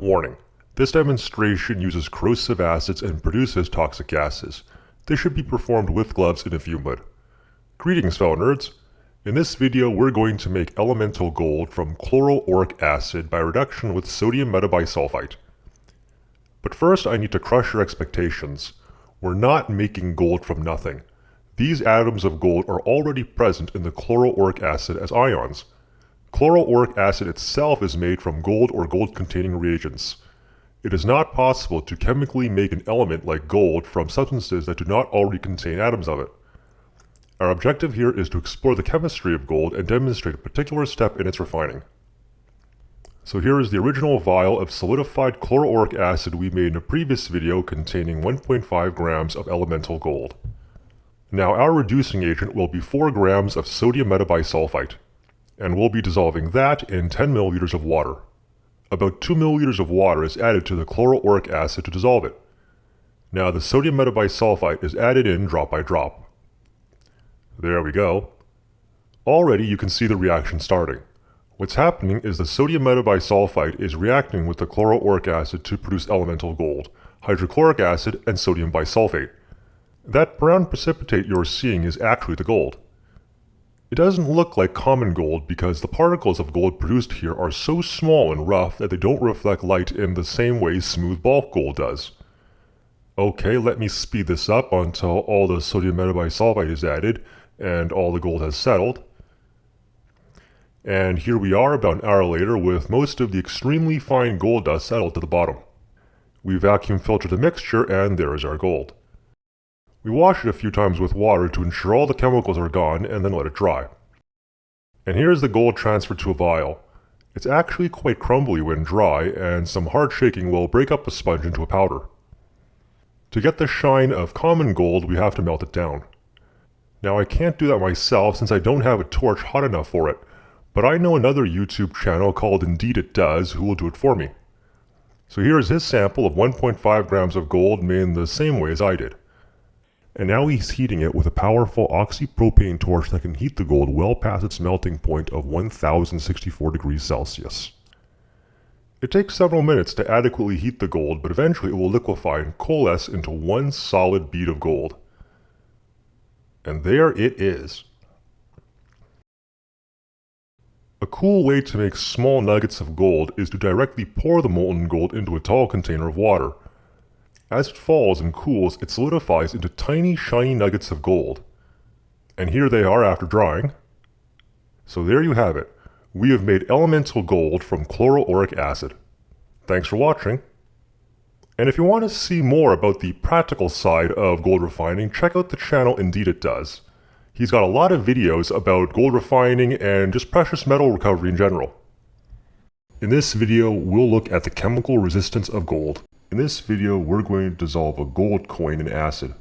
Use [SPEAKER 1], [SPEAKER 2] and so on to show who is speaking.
[SPEAKER 1] Warning: this demonstration uses corrosive acids and produces toxic gases. This should be performed with gloves in a fume hood. Greetings, fellow nerds. In this video, we're going to make elemental gold from chloroauric acid by reduction with sodium metabisulfite. But first, I need to crush your expectations. We're not making gold from nothing. These atoms of gold are already present in the chloroauric acid as ions. Chloroauric acid itself is made from gold or gold-containing reagents. It is not possible to chemically make an element like gold from substances that do not already contain atoms of it. Our objective here is to explore the chemistry of gold and demonstrate a particular step in its refining. So here is the original vial of solidified chloroauric acid we made in a previous video containing 1.5 grams of elemental gold. Now our reducing agent will be 4 grams of sodium metabisulfite, and we'll be dissolving that in 10 milliliters of water. About 2 milliliters of water is added to the chloroauric acid to dissolve it. Now the sodium metabisulfite is added in drop by drop. There we go. Already you can see the reaction starting. What's happening is the sodium metabisulfite is reacting with the chloroauric acid to produce elemental gold, hydrochloric acid, and sodium bisulfate. That brown precipitate you're seeing is actually the gold. It doesn't look like common gold because the particles of gold produced here are so small and rough that they don't reflect light in the same way smooth bulk gold does. Okay, let me speed this up until all the sodium metabisulfite is added and all the gold has settled. And here we are about an hour later with most of the extremely fine gold dust settled to the bottom. We vacuum filtered the mixture and there is our gold. We wash it a few times with water to ensure all the chemicals are gone and then let it dry. And here's the gold transferred to a vial. It's actually quite crumbly when dry, and some hard shaking will break up the sponge into a powder. To get the shine of common gold, we have to melt it down. Now I can't do that myself since I don't have a torch hot enough for it, but I know another YouTube channel called Indeed It Does who will do it for me. So here is his sample of 1.5 grams of gold made in the same way as I did. And now he's heating it with a powerful oxypropane torch that can heat the gold well past its melting point of 1064 degrees Celsius. It takes several minutes to adequately heat the gold, but eventually it will liquefy and coalesce into one solid bead of gold. And there it is. A cool way to make small nuggets of gold is to directly pour the molten gold into a tall container of water. As it falls and cools, it solidifies into tiny, shiny nuggets of gold. And here they are after drying. So there you have it. We have made elemental gold from chloroauric acid. Thanks for watching. And if you want to see more about the practical side of gold refining, check out the channel Indeed It Does. He's got a lot of videos about gold refining and just precious metal recovery in general. In this video, we'll look at the chemical resistance of gold. In this video, we're going to dissolve a gold coin in acid.